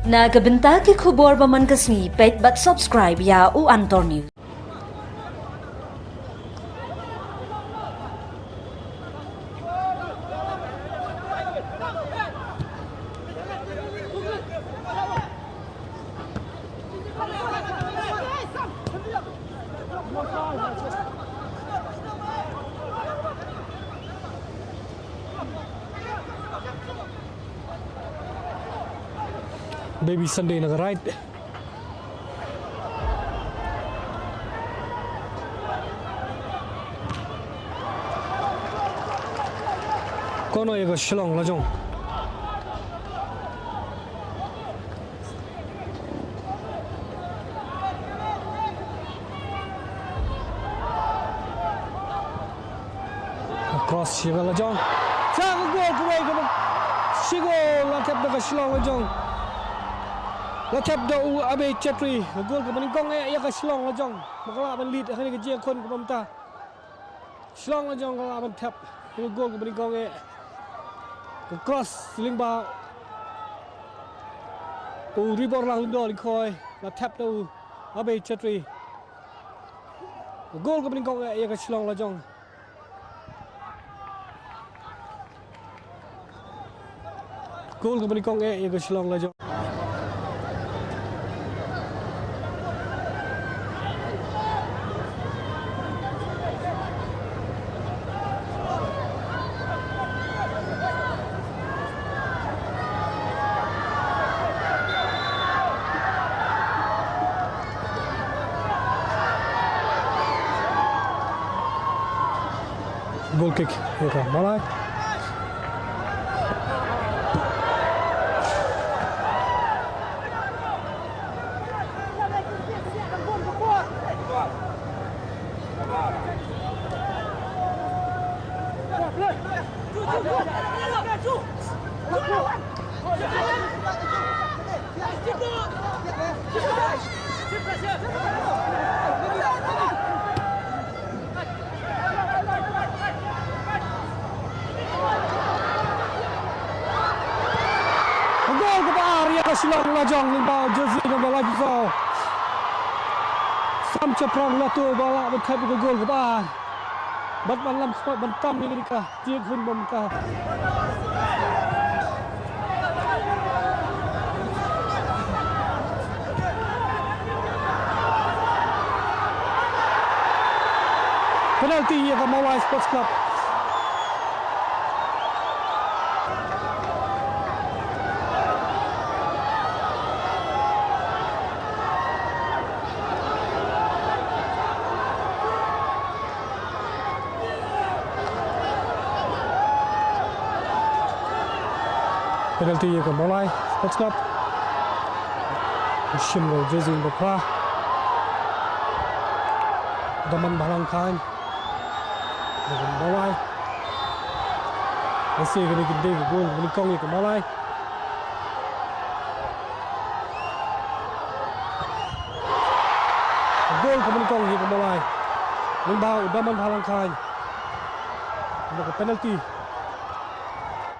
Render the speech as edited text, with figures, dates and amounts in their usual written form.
Nagabenta ke khubor baman kasni pet bat subscribe ya u Antor News. Baby Sunday na right. Kono ego Shillong Lajong. Across Shillong Lajong. Sang gol kuai ke Shigol la tap dekat Shillong Lajong. La tap da u abe chetri gol ke meningkong ya ke Shillong Lajong makala ban lead akhirnya ke je kon ke pemta Shillong Lajong kala ban tap gol ke meningkong ke cross siling ba u ribor lang do likoi la tap da u abe chetri gol ke meningkong ya ke Shillong Lajong gol ke meningkong ya ke Shillong Lajong. Goal kick here from Mawlai. Shillong Lajong limbau jersey nombor lagi so. Sam ceprang latu bala berkait ke gol ke bawah. Bat malam sport bentam ni mereka. Dia pun membuka. Penalti ya ke Mawlai Sports Club. Penalti ke Mawlai Sports Club. Shillong Lajong berpah. Daman balang kain. Dengan Mawlai. Masih kena gede gol menikong ke Mawlai. Gol ke menikong ke Mawlai. Limbau daman balang kain. Untuk penalti.